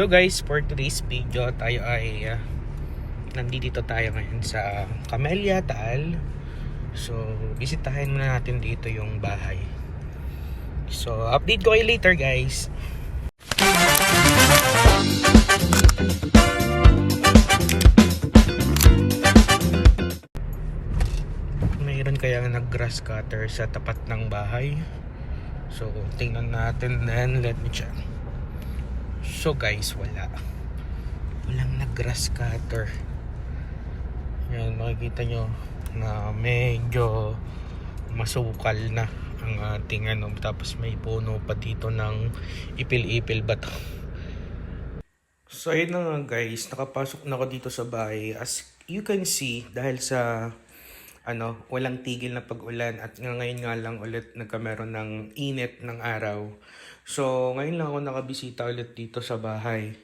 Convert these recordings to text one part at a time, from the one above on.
So guys, for today's video tayo ay nandito tayo ngayon sa Camellia, Taal. So bisitahin muna natin dito yung bahay. So update ko kayo later guys. Mayroon kaya nag-grass cutter sa tapat ng bahay. So tingnan natin, then let me check. So guys, walang nag-grass cutter. Yan, makikita nyo na medyo masukal na ang ating tapos may puno pa dito ng ipil-ipil ba to. So ayun na nga guys, nakapasok na ako dito sa bahay. As you can see, dahil sa walang tigil na pag-ulan at ngayon nga lang ulit nagkameron ng init ng araw. So ngayon lang ako nakabisita ulit dito sa bahay.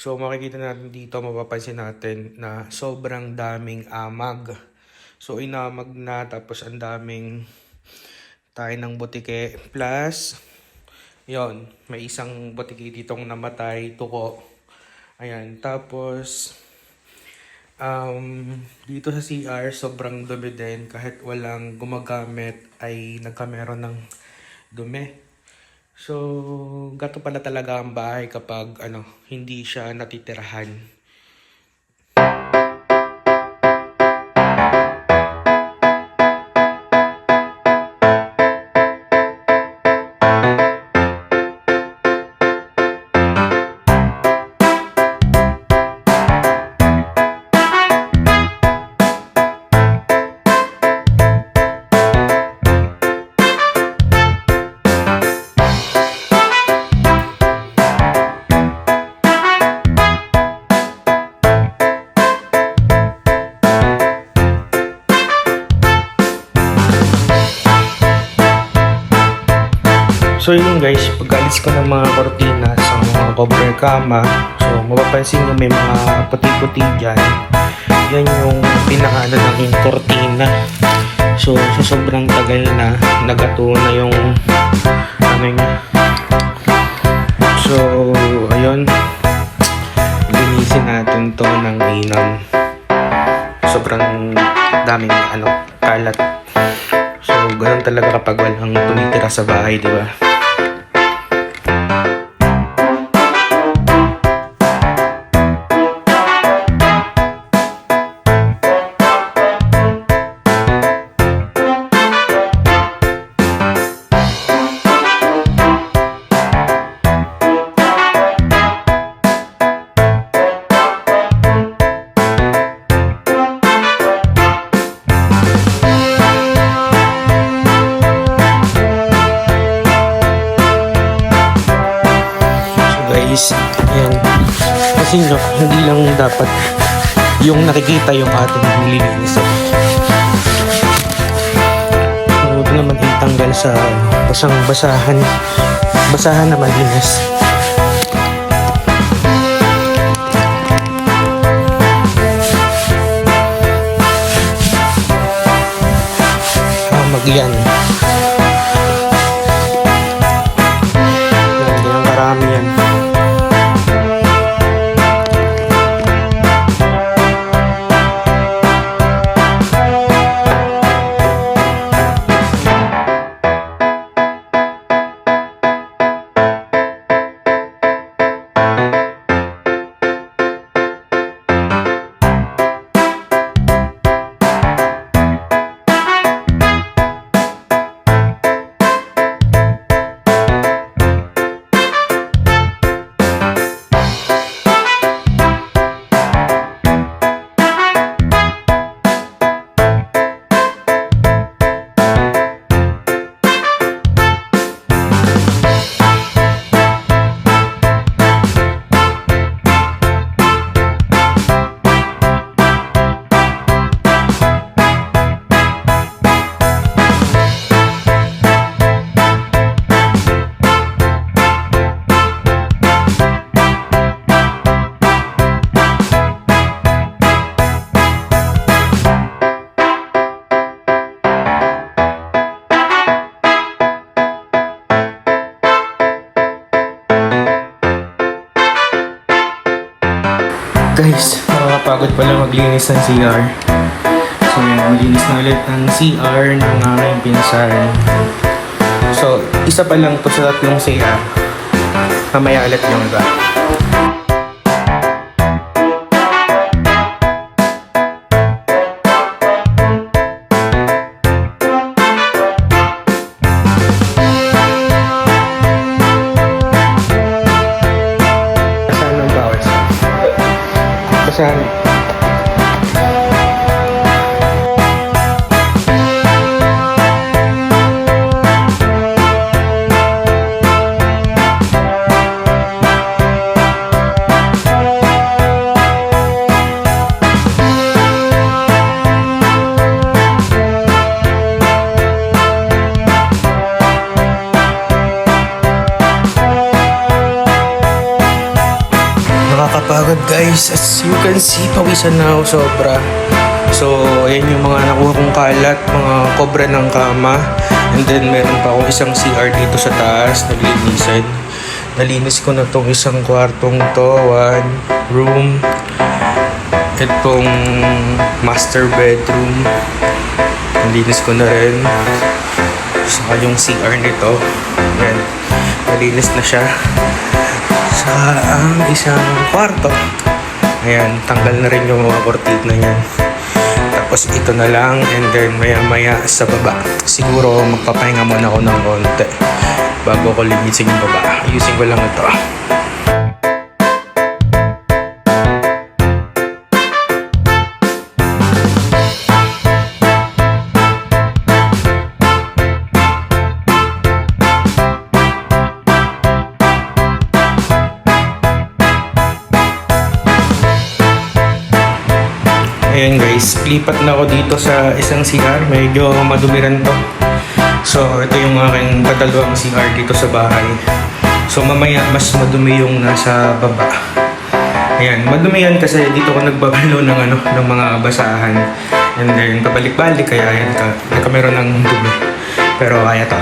So makikita natin dito, mapapansin natin na sobrang daming amag. So inamag na, tapos ang daming tayo ng butike. Plus, yon, may isang butike ditong namatay, tuko. Ayan, tapos dito sa CR sobrang dumi din, kahit walang gumagamit ay nagkameron ng dumi. So gato pala talaga ang bahay kapag hindi siya natitirahan. So yun guys, pag-alis ko ng mga kortina sa mga cover kama, so mapapansin nyo may mga puti-puti dyan. Yan yung pinakaano ng kortina. So sa sobrang tagal na, nagato na yung niya. So ayun, linisin natin to ng inam. Sobrang daming kalat. So ganun talaga kapag walang tumitira sa bahay, di ba? Yan. Kasi hindi lang dapat yung nakikita yung ating nililinis. So, ito naman itanggal sa basang-basahan. Basahan na malinis. Hamag yan. Yan karami yan. Guys, nakakapagod pala maglinis ng CR. So yun, maglinis na ulit ng CR ng aking pinsan. So, isa pa lang to sa tatlong CR. Mamaya ulit yung iba. Basahan ng bawas. Basahan. Nakakapagod guys, as you can see, pawisan na ako sobra. So, ayan yung mga nakuha kong kalat, mga kobra ng kama. And then, meron pa akong isang CR dito sa taas, naglinisan. Nalinis ko na tong isang kwartong to, one room. Itong master bedroom. Nalinis ko na rin. Saka yung CR nito. Ayan, nalinis na siya. Sa ang isang kwarto. Ayan, tanggal na rin yung mga kortina niyan. Tapos ito na lang, and then maya maya sa baba. Siguro magpapahinga muna ako ng konti bago ko linisin yung baba. Ayusin ko lang ito. Ayan guys, lipat na ako dito sa isang CR. Medyo madumiran to. So, ito yung aking kadalawang CR dito sa bahay. So, mamaya mas madumi yung nasa baba. Ayan, madumi yan kasi dito ko nagbabalo ng mga basahan. And then, pabalik-balik kaya ayan nagkameron ng dumi. Pero kaya to.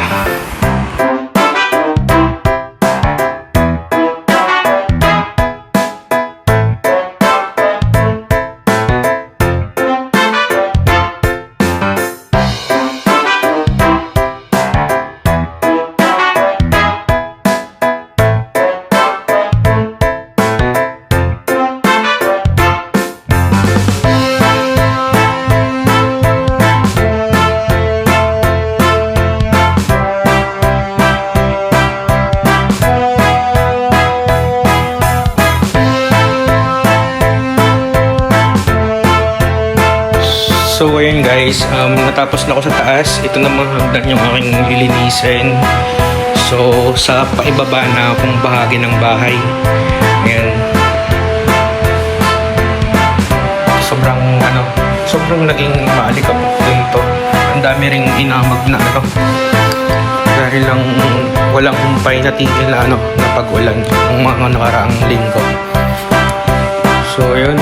So ayun guys, natapos na ako sa taas. Ito na mga hagdan yung aking lilinisin. So sa paibaba na akong bahagi ng bahay. Ayan. Sobrang naging maalikabok din to. Ang dami ring inamag na dahil lang walang umpay na tigil na pag-ulan ng mga nakaraang linggo. So ayun.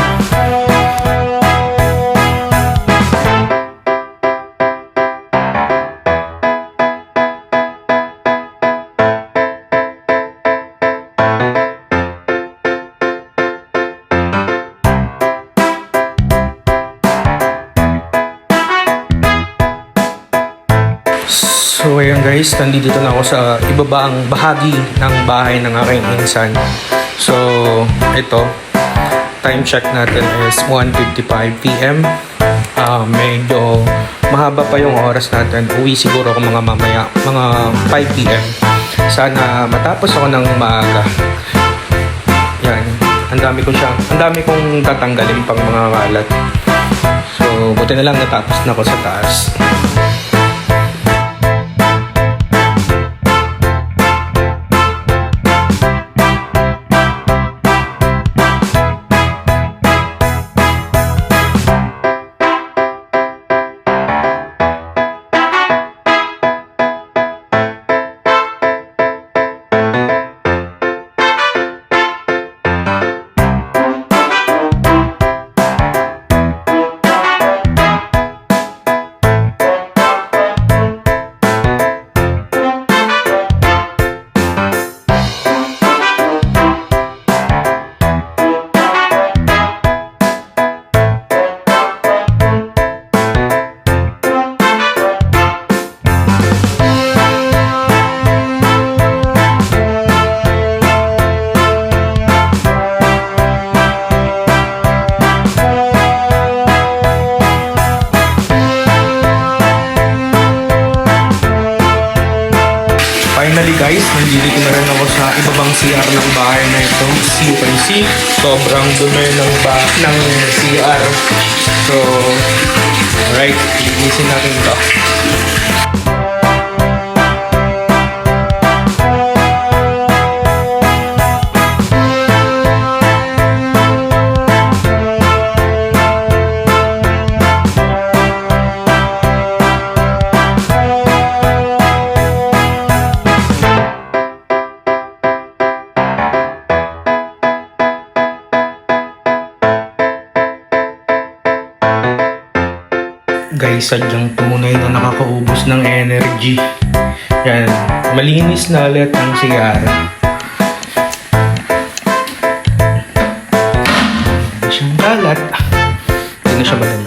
So ayan guys, nandito na ako sa ibabaang bahagi ng bahay ng aking insan. So ito, time check natin is 1:55 PM. Medyo mahaba pa yung oras natin. Uwi siguro ako mga mamaya, mga 5 PM. Sana matapos ako ng maaga. Yan, ang dami kong tatanggalin pang mga kalat. So buti na lang natapos na ako sa taas. CR ng bahay na ito. You can see, sobrang dumi ng CR. So, alright, linisin natin ito. Guys, sadyang tunay na nakakaubos ng energy. Yan, malinis na ulit ang CR. Hindi siyang kalat. Hindi na siya madami.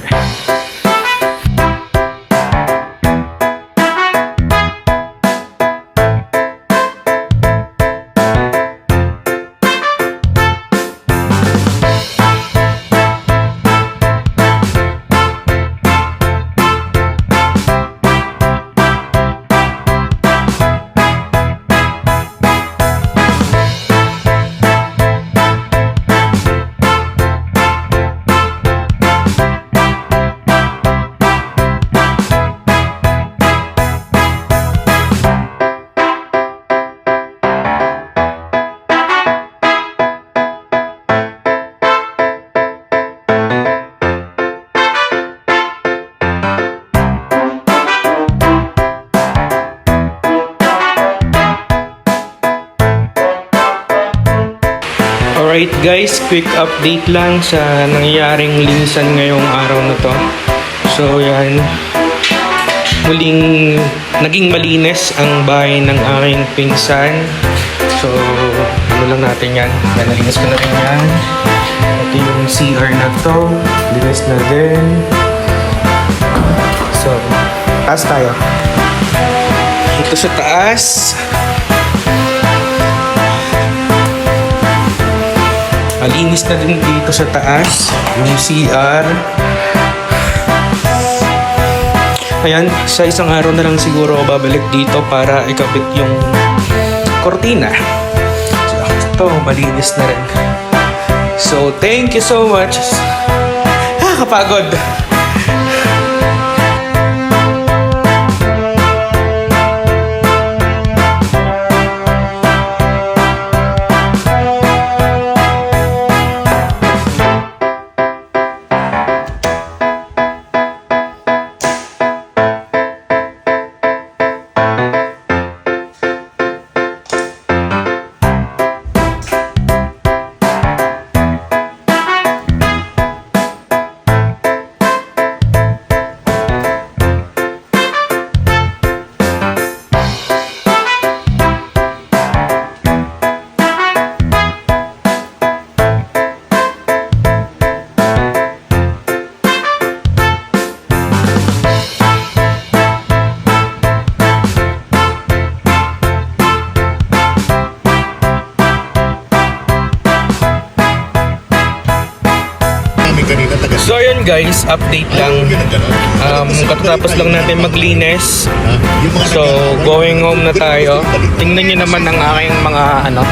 Alright guys, quick update lang sa nangyayaring linisan ngayong araw na to. So yan, muling naging malinis ang bahay ng aking pinsan. So ano lang natin yan, nalinis ko na rin yan. Ito yung CR na to, linis na din. So, taas tayo. Ito sa taas. Malinis na din dito sa taas, yung CR. Ayan, sa isang araw na lang siguro ako babalik dito para ikabit yung kortina. So, ito, malinis na rin. So, thank you so much. Kapagod. So yun guys, update lang. Katatapos lang natin maglinis. So going home na tayo. Tingnan nyo naman ang aking mga ano.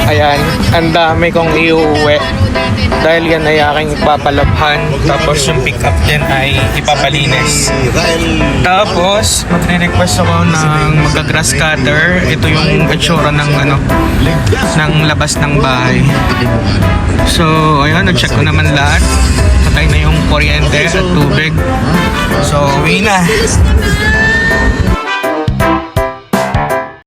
Ayan, ang dami kong iuwi. Dahil yan ay aking ipapalabhan. Tapos yung pick up din ay ipapalinis. Tapos magre-request ako ng magka-grass cutter. Ito yung itsura ng ano, ng labas ng bahay. So ayun, nag-check ko naman lahat. Patay na yung kuryente at tubig. So uwi na.